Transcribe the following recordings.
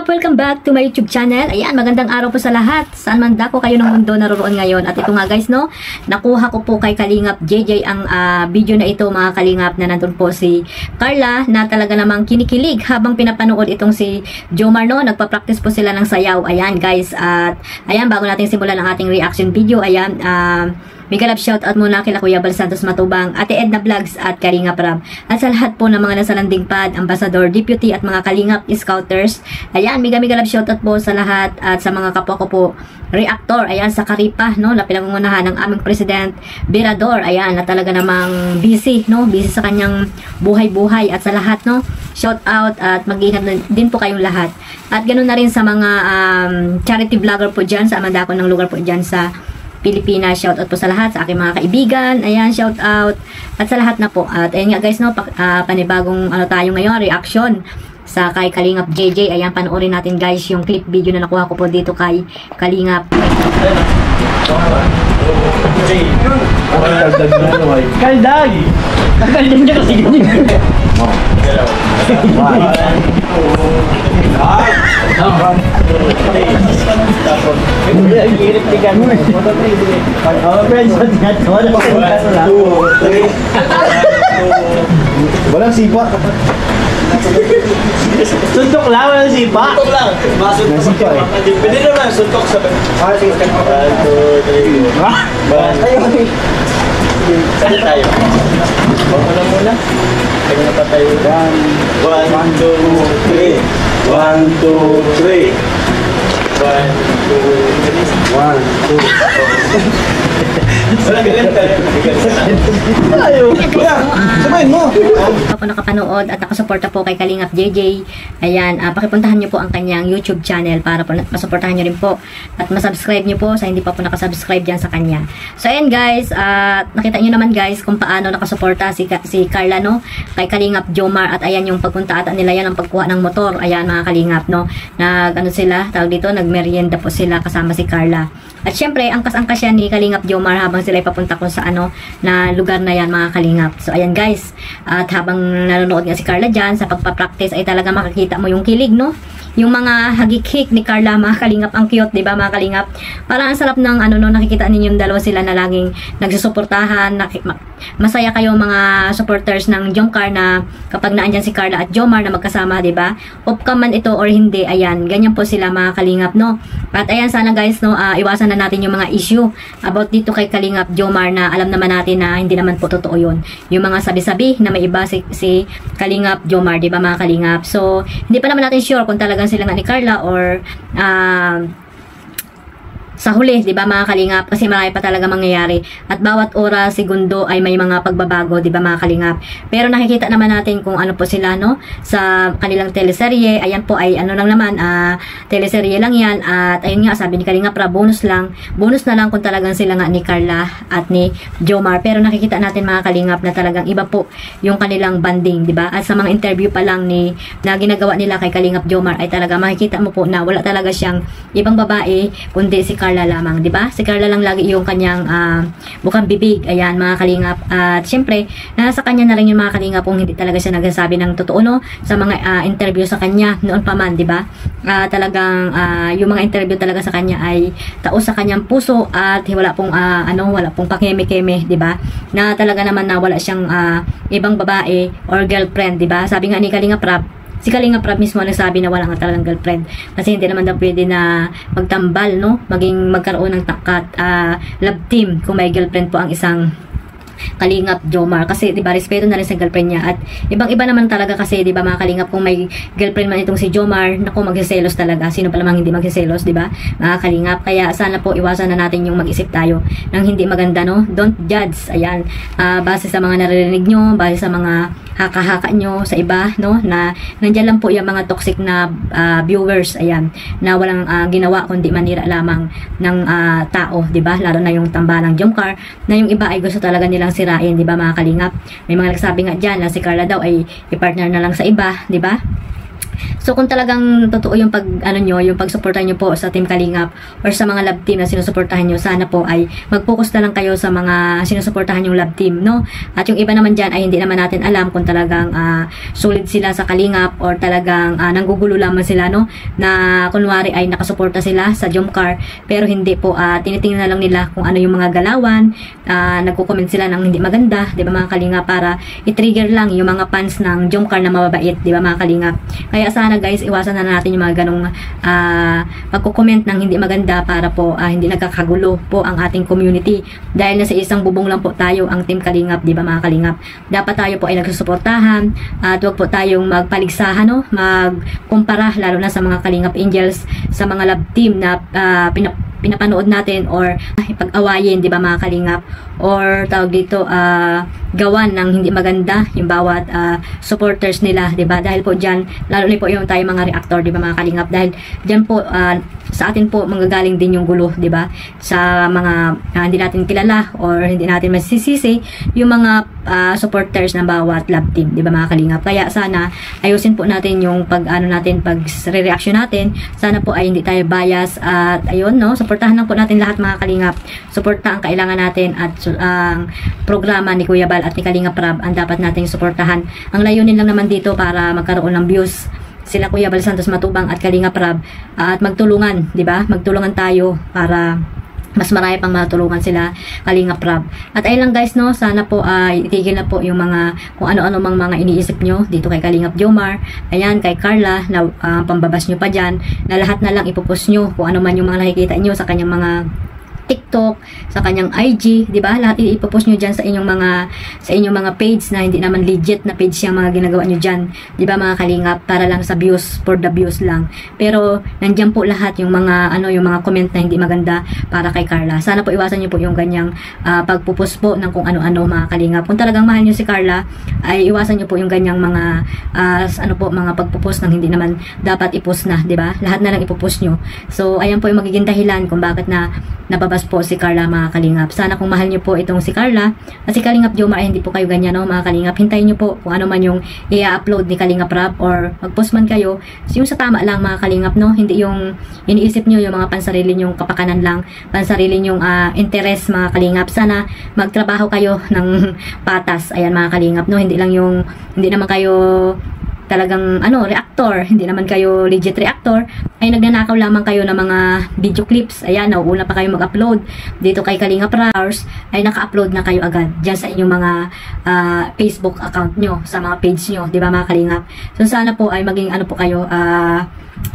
Kalingap! Welcome back to my YouTube channel. Ayan, magandang araw po sa lahat. Saan man dako kayo ng mundo naroon ngayon. At ito nga guys, no, nakuha ko po kay Kalingap JJ ang video na ito mga Kalingap na nandun po si Carla na talaga namang kinikilig habang pinapanood itong si Jomar, no. Nagpa-practice po sila ng sayaw. Ayan guys, at ayan, bago natin simulan ang ating reaction video, ayan, mega love shoutout muna kila Kuya Bal Santos Matubang, Ate Edna Vlogs at Kalingap Rab. At sa lahat po ng mga nasa landing pad, ambassador, deputy at mga Kalingap scouters. Ayan, mega love shoutout po sa lahat at sa mga kapwa ko po reactor. Ayan, sa Karipa, no, na pinangungunahan ng aming President Berador. Ayan, na talaga namang busy, no, busy sa kanyang buhay-buhay. At sa lahat, no, shoutout at mag-ingat din po kayong lahat. At ganoon na rin sa mga charity vlogger po dyan, sa amandako ng lugar po dyan sa Pilipinas. Shoutout po sa lahat, sa aking mga kaibigan. Ayan, shoutout. At sa lahat na po. At ayan nga guys, no, panibagong tayo ngayon, reaction sa kay Kalingap JJ. Ayan, panoorin natin guys yung clip video na nakuha ko po dito kay Kalingap. Kaldag! Kaldag niya kasi ganyan. Walang sipa. Suntok lang, walang sipa. Suntok lang. Masuntok sipa eh. Pwede naman, suntok sa... Sige. 1, 2, 3. Saan tayo? Baka lang muna. Kaya na pa tayo. 1, 2, 3. 1, 2, 3. 1, 2, 3. 1, 2. Wala ganyan tayo. Ayaw. Sabayin mo. Po nakapanood at nakasuporta po kay Kalingap JJ. Ayan, pakipuntahan nyo po ang kanyang YouTube channel para po masuportahan nyo rin po at masubscribe nyo po sa hindi pa po nakasubscribe dyan sa kanya. So ayan guys, nakita nyo naman guys kung paano nakasuporta si Carla, no, kay Kalingap Jomar. At ayan yung pagpunta ata nila yan, ang pagkuha ng motor. Ayan mga Kalingap, no, ano sila, tawag dito, nagmerienda po sila kasama si Carla. At syempre, angkas-angkas yan ni Kalingap Jomar habang sila papunta kung sa na lugar na yan mga Kalingap. So ayan guys, at habang nanonood nga si Carla dyan sa pagpapractice ay talaga makikita mo yung kilig, no, yung mga hagik-hik ni Carla mga Kalingap. Ang cute, diba mga Kalingap? Parang ang sarap ng no, nakikita ninyo yung dalawa sila na laging nagsusuportahan. Masaya kayo mga supporters ng Jomcar na kapag naandyan si Carla at Jomar na magkasama, diba? Off ka man ito or hindi, ayan, ganyan po sila mga Kalingap, no. At ayan, sana guys, no, iwasan na natin yung mga issue about dito kay Kalingap Jomar na alam naman natin na hindi naman po totoo yun. Yung mga sabi-sabi na may iba si Kalingap Jomar, diba mga Kalingap? So, hindi pa naman natin sure kung talagang sila nga ni Carla or sa huli, di ba mga Kalingap? Kasi marami pa talaga mangyayari. At bawat oras, segundo ay may mga pagbabago, di ba mga Kalingap? Pero nakikita naman natin kung ano po sila, no, sa kanilang teleserye. Ayan po ay ano lang naman, teleserye lang yan. At ayun nga, sabi ni Kalingap, bonus lang. Bonus na lang kung talagang sila nga ni Carla at ni Jomar. Pero nakikita natin mga Kalingap na talagang iba po yung kanilang banding, di ba? At sa mga interview pa lang na ginagawa nila kay Kalingap Jomar ay talaga makikita mo po na wala talaga siyang ibang babae kundi si Carla lamang, di ba? Si Carla lang lagi yung kanyang bukang bibig. Ayan mga Kalingap. At syempre, nasa kanya na rin yung mga Kalingap kung hindi talaga siya nagsasabi ng totoo, no, sa mga interview sa kanya noon pa man, di ba? Talagang yung mga interview talaga sa kanya ay taos sa kanyang puso at wala pong wala pong pakeme-keme, di ba? Na talaga naman na wala siyang ibang babae or girlfriend, di ba? Sabi nga ni Kalingap Rab, si Kalingap Rab mismo nagsabi na wala nga talagang girlfriend kasi hindi naman daw pwede na magtambal, no, magkaroon ng love team kung may girlfriend po ang isang Kalingap Jomar, kasi di ba respeto na rin sa girlfriend niya. At ibang-iba naman talaga kasi, di ba mga Kalingap, kung may girlfriend man itong si Jomar, naku, magsiselos talaga. Sino pa lamang hindi magsiselos, di ba mga Kalingap? Kaya sana po iwasan na natin yung mag-isip tayo ng hindi maganda, no. Don't judge. Ayan, base sa mga naririnig nyo, base sa mga haka-haka nyo sa iba, no, na nandiyan lang po yung mga toxic na viewers, ayan, na walang ginawa kundi manira lamang ng tao, di ba? Lalo na yung tambalang Jomcar, na yung iba ay gusto talaga nilang sirain, di ba mga Kalingap? May mga nagsabi nga dyan na si Carla daw ay i-partner na lang sa iba, di ba? So kung talagang totoo yung yung pagsuportahan nyo po sa Team Kalingap or sa mga love team na sinusuportahan nyo, sana po ay mag-focus na lang kayo sa mga sinusuportahan yung love team, no? At yung iba naman dyan ay hindi naman natin alam kung talagang solid sila sa Kalingap or talagang nanggugulo lamang sila, no? Na kunwari ay nakasuporta sila sa Jomcar pero hindi po, tinitingnan na lang nila kung ano yung mga galawan, nagko-comment sila ng hindi maganda, di ba mga Kalingap, para i-trigger lang yung mga fans ng Jomcar na mababait, di ba mga Kalingap. Kaya sana guys, iwasan na natin yung mga ganong pagko-comment ng hindi maganda para po hindi nagkakagulo po ang ating community. Dahil nasa isang bubong lang po tayo, ang Team Kalingap, di ba mga Kalingap. Dapat tayo po ay nagsusuportahan at huwag po tayong magpaligsahan, no? Magkumpara lalo na sa mga Kalingap Angels, sa mga love team na pinapanood natin or pag-awayin, di ba mga Kalingap, or tawag dito gawan ng hindi maganda yung bawat supporters nila, di ba? Dahil po dyan, lalo na po yung tayo mga reactor, di ba mga Kalingap, dahil dyan po sa atin po manggagaling din yung gulo, di ba? Sa mga hindi natin kilala or hindi natin masisisi yung mga supporters ng bawat love team, di ba mga Kalingap. Kaya sana ayusin po natin yung pag-reaction natin. Sana po ay hindi tayo bias at ayun, no? Suportahan lang po natin lahat mga Kalingap. Suporta ang kailangan natin at ang programa ni Kuya Bal at ni Kalingap Rab ang dapat nating suportahan. Ang layunin lang naman dito para magkaroon ng views sila Kuya Bal Santos Matubang at Kalingap Rab at magtulungan, di ba? Magtulungan tayo para mas marami pang matulungan sila Kalingap Rab. At ayun lang guys, no, sana po itigil na po yung mga kung ano-ano mga iniisip nyo dito kay Kalingap Jomar, ayan, kay Carla na pambabas nyo pa dyan, na lahat na lang ipopost nyo kung ano man yung mga nakikita nyo sa kanyang mga TikTok, sa kanyang IG, di ba? Lahat ipopost nyo dyan sa inyong mga page na hindi naman legit na page yung mga ginagawa nyo dyan, di ba mga Kalingap, para lang sa views, for the views lang. Pero nandyan po lahat yung mga yung mga comment na hindi maganda para kay Carla. Sana po iwasan nyo po yung ganyang pagpupost po ng kung ano-ano mga Kalingap. Kung talagang mahal nyo si Carla, ay iwasan nyo po yung ganyang mga mga pagpupost ng hindi naman dapat ipost na, di ba? Lahat na lang ipopost nyo. So ayan po yung magiging dahilan kung bakit nababas po si Carla mga Kalingap. Sana kung mahal nyo po itong si Carla at si Kalingap Jomar ay hindi po kayo ganyan, no mga Kalingap. Hintayin nyo po kung ano man yung i-upload ni Kalingap Rab or mag-post man kayo, yung sa tama lang mga Kalingap, no? Hindi yung iniisip nyo yung mga pansarili nyong kapakanan lang, pansarili nyong interest mga Kalingap. Sana magtrabaho kayo ng patas, ayan mga Kalingap, no? Hindi naman kayo talagang reactor, hindi naman kayo legit reactor, ay nagnanakaw lamang kayo ng mga video clips. Ayan, nauuna pa kayo mag-upload dito kay Kalingap Rars, ay naka-upload na kayo agad dyan sa inyong mga Facebook account nyo, sa mga page nyo, di ba mga Kalingap? So sana po ay maging po kayo,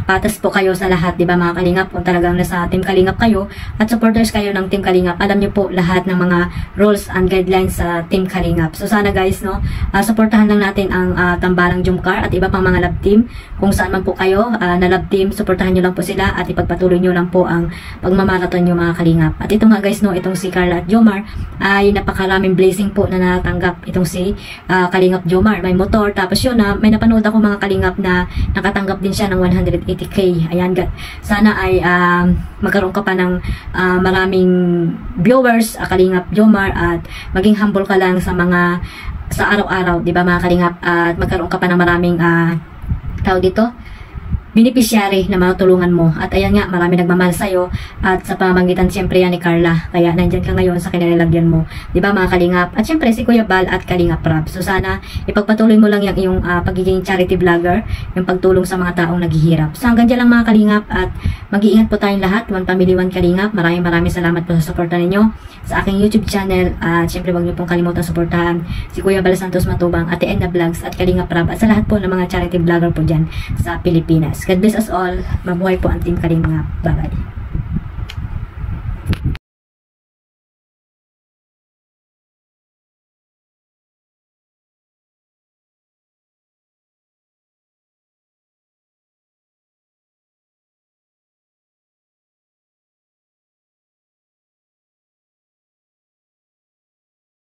patas po kayo sa lahat, di ba mga Kalingap? Kung talagang nasa Team Kalingap kayo at supporters kayo ng Team Kalingap, alam nyo po lahat ng mga rules and guidelines sa Team Kalingap. So sana guys, no, supportahan lang natin ang Tambalang Jomcar at iba pang mga love team. Kung saan man po kayo na love team, supportahan nyo lang po sila at ipagpatuloy nyo lang po ang pagmamarathon nyo mga Kalingap. At ito nga guys, no, itong si Carla at Jomar ay napakaraming blessing po na natanggap itong si Kalingap Jomar. May motor, tapos yun may napanood ako mga Kalingap na nakatanggap din siya ng 180k. Ayan, sana ay magkaroon ka pa ng maraming viewers, Kalingap Jomar, at maging humble ka lang sa araw-araw, di ba mga Kalingap, at magkaroon ka pa ng maraming tawag dito, beneficiary na matulungan mo. At ayan nga, marami nagmamahal sa'yo at sa pamamagitan siyempre yan ni Carla, kaya nandyan ka ngayon sa kinilalagyan mo, di ba mga Kalingap? At siyempre si Kuya Bal at Kalingap Rab. So sana ipagpatuloy mo lang yung iyong pagiging charity vlogger, yung pagtulong sa mga taong naghihirap. So hanggang dyan lang mga Kalingap, at mag-iingat po tayong lahat. One Family, One Kalingap. Maraming salamat po sa suporta ninyo sa aking YouTube channel. At siyempre huwag niyo pong kalimutan suportahan si Kuya Bal Santos Matubang, Ate Edna Vlogs at Kalingap Rab, at sa lahat po ng mga charity vlogger po dyan sa Pilipinas. God bless us all. Mabuhay po ang Team Kalingap. Bye-bye.